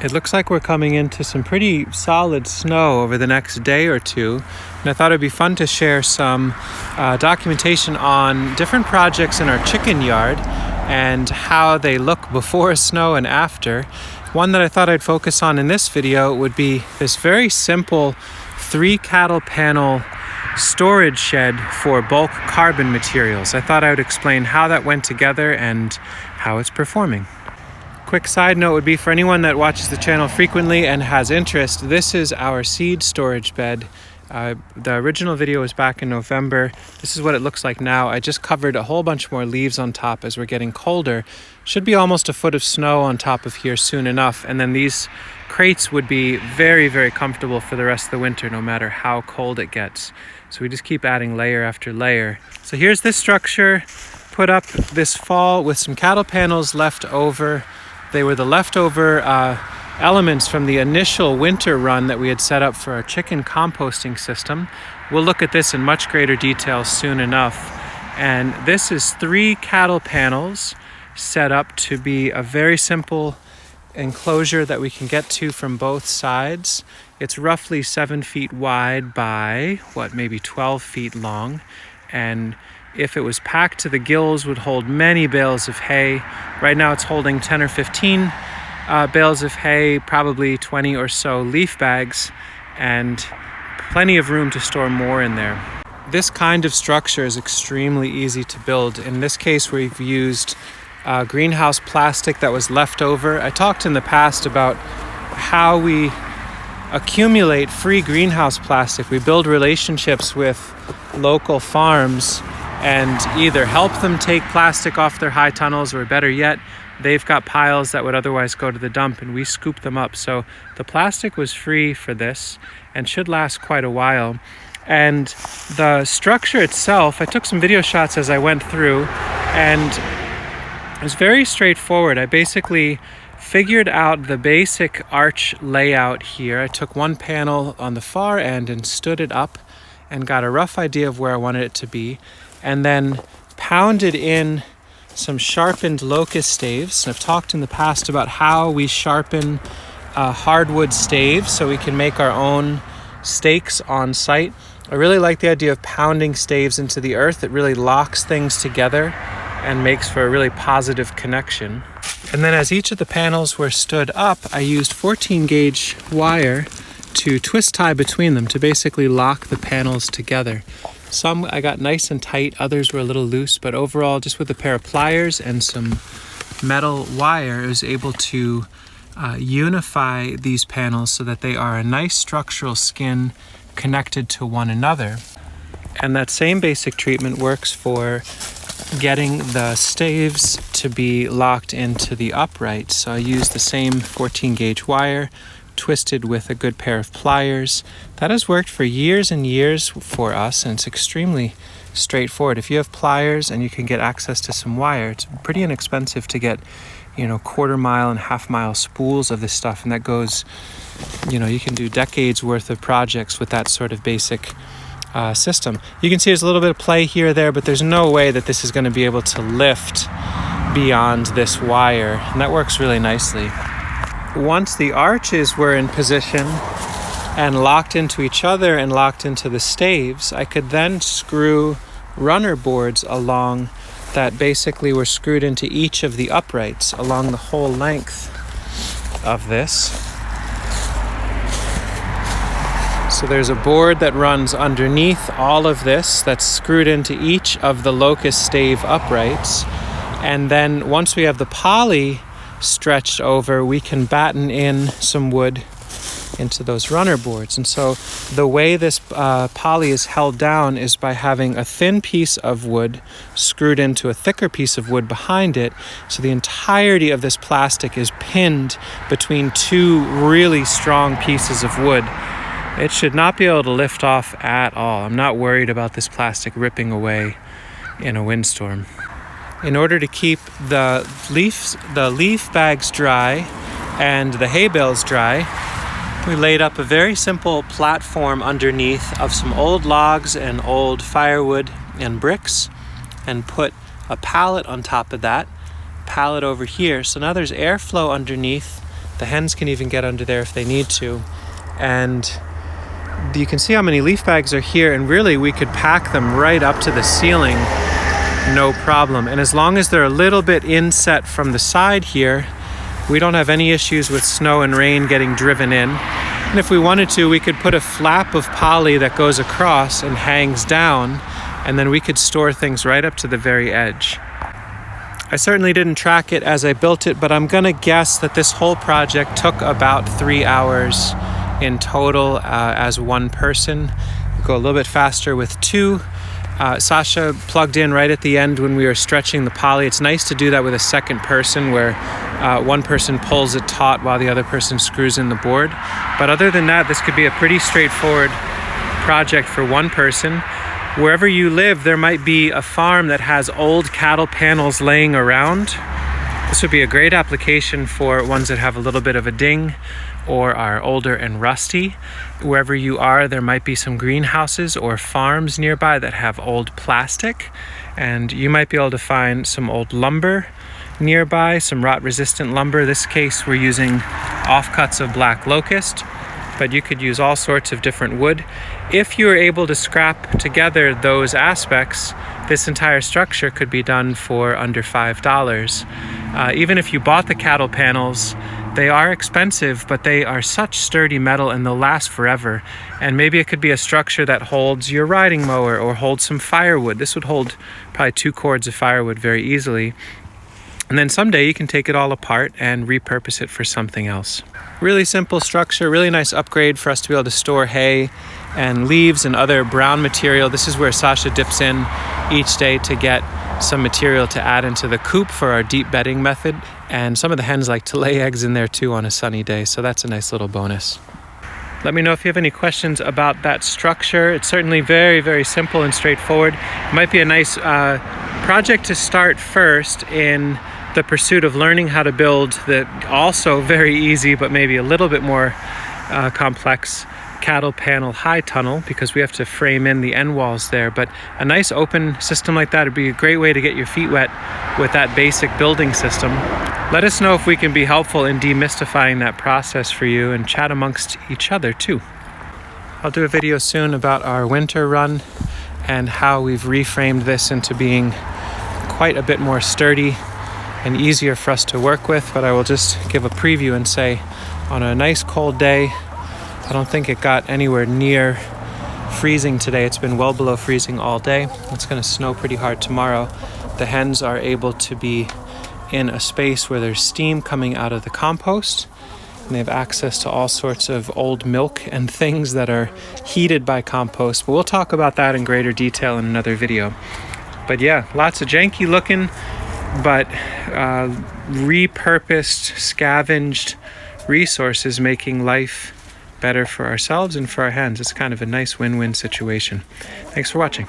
It looks like we're coming into some pretty solid snow over the next day or two, and I thought it'd be fun to share some documentation on different projects in our chicken yard and how they look before snow and after. One that I thought I'd focus on in this video would be this very simple 3 cattle panel storage shed for bulk carbon materials. I thought I would explain how that went together and how it's performing. Quick side note would be for anyone that watches the channel frequently and has interest, this is our seed storage bed. The original video was back in November. This is what it looks like now. I just covered a whole bunch more leaves on top as we're getting colder. Should be almost a foot of snow on top of here soon enough. And then these crates would be very, very comfortable for the rest of the winter, no matter how cold it gets. So we just keep adding layer after layer. So here's this structure put up this fall with some cattle panels left over. They were the leftover elements from the initial winter run that we had set up for our chicken composting system. We'll look at this in much greater detail soon enough. And this is 3 cattle panels set up to be a very simple enclosure that we can get to from both sides. It's roughly 7 feet wide by, maybe 12 feet long. And if it was packed to the gills, would hold many bales of hay. Right now it's holding 10 or 15 bales of hay, probably 20 or so leaf bags, and plenty of room to store more in there. This kind of structure is extremely easy to build. In this case, we've used greenhouse plastic that was left over. I talked in the past about how we accumulate free greenhouse plastic. We build relationships with local farms and either help them take plastic off their high tunnels, or better yet, they've got piles that would otherwise go to the dump and we scoop them up. So the plastic was free for this and should last quite a while. And the structure itself, I took some video shots as I went through, and it was very straightforward. I basically figured out the basic arch layout here. I took one panel on the far end and stood it up and got a rough idea of where I wanted it to be, and then pounded in some sharpened locust staves. I've talked in the past about how we sharpen hardwood staves so we can make our own stakes on site. I really like the idea of pounding staves into the earth. It really locks things together and makes for a really positive connection. And then as each of the panels were stood up, I used 14 gauge wire to twist tie between them to basically lock the panels together. Some I got nice and tight, others were a little loose, but overall, just with a pair of pliers and some metal wire, I was able to unify these panels so that they are a nice structural skin connected to one another. And that same basic treatment works for getting the staves to be locked into the uprights. So I used the same 14 gauge wire, twisted with a good pair of pliers. That has worked for years and years for us, and it's extremely straightforward. If you have pliers and you can get access to some wire, it's pretty inexpensive to get, 1/4 mile and 1/2 mile spools of this stuff, and that goes, you can do decades worth of projects with that sort of basic system. You can see there's a little bit of play here or there, but there's no way that this is going to be able to lift beyond this wire, and that works really nicely. Once the arches were in position and locked into each other and locked into the staves, I could then screw runner boards along that basically were screwed into each of the uprights along the whole length of this. So there's a board that runs underneath all of this that's screwed into each of the locust stave uprights. And then once we have the poly stretched over, we can batten in some wood into those runner boards. And so the way this poly is held down is by having a thin piece of wood screwed into a thicker piece of wood behind it. So the entirety of this plastic is pinned between 2 really strong pieces of wood. It should not be able to lift off at all. I'm not worried about this plastic ripping away in a windstorm. In order to keep the leaf bags dry and the hay bales dry, we laid up a very simple platform underneath of some old logs and old firewood and bricks, and put a pallet on top of that, pallet over here. So now there's airflow underneath The hens can even get under there if they need to. And you can see how many leaf bags are here, and really we could pack them right up to the ceiling, no problem. And as long as they're a little bit inset from the side here, we don't have any issues with snow and rain getting driven in. And if we wanted to, we could put a flap of poly that goes across and hangs down, and then we could store things right up to the very edge. I certainly didn't track it as I built it, but I'm gonna guess that this whole project took about 3 hours in total as one person. Go a little bit faster with two. Sasha plugged in right at the end when we were stretching the poly. It's nice to do that with a second person where one person pulls it taut while the other person screws in the board. But other than that, this could be a pretty straightforward project for one person. Wherever you live, there might be a farm that has old cattle panels laying around. This would be a great application for ones that have a little bit of a ding or are older and rusty. Wherever you are, there might be some greenhouses or farms nearby that have old plastic, and you might be able to find some old lumber nearby, some rot-resistant lumber. In this case, we're using offcuts of black locust, but you could use all sorts of different wood. If you are able to scrap together those aspects, this entire structure could be done for under $5. Even if you bought the cattle panels, they are expensive, but they are such sturdy metal and they'll last forever. And maybe it could be a structure that holds your riding mower or holds some firewood. This would hold probably 2 cords of firewood very easily. And then someday you can take it all apart and repurpose it for something else. Really simple structure, really nice upgrade for us to be able to store hay and leaves and other brown material. This is where Sasha dips in each day to get some material to add into the coop for our deep bedding method. And some of the hens like to lay eggs in there too on a sunny day, so that's a nice little bonus. Let me know if you have any questions about that structure. It's certainly very, very simple and straightforward. It might be a nice project to start first in the pursuit of learning how to build the also very easy but maybe a little bit more complex cattle panel high tunnel, because we have to frame in the end walls there. But a nice open system like that would be a great way to get your feet wet with that basic building system. Let us know if we can be helpful in demystifying that process for you and chat amongst each other too. I'll do a video soon about our winter run and how we've reframed this into being quite a bit more sturdy and easier for us to work with. But I will just give a preview and say, on a nice cold day, I don't think it got anywhere near freezing today. It's been well below freezing all day. It's going to snow pretty hard tomorrow. The hens are able to be in a space where there's steam coming out of the compost, and they have access to all sorts of old milk and things that are heated by compost. But we'll talk about that in greater detail in another video. But yeah, lots of janky looking, but repurposed, scavenged resources, making life better for ourselves and for our hens. It's kind of a nice win-win situation. Thanks for watching.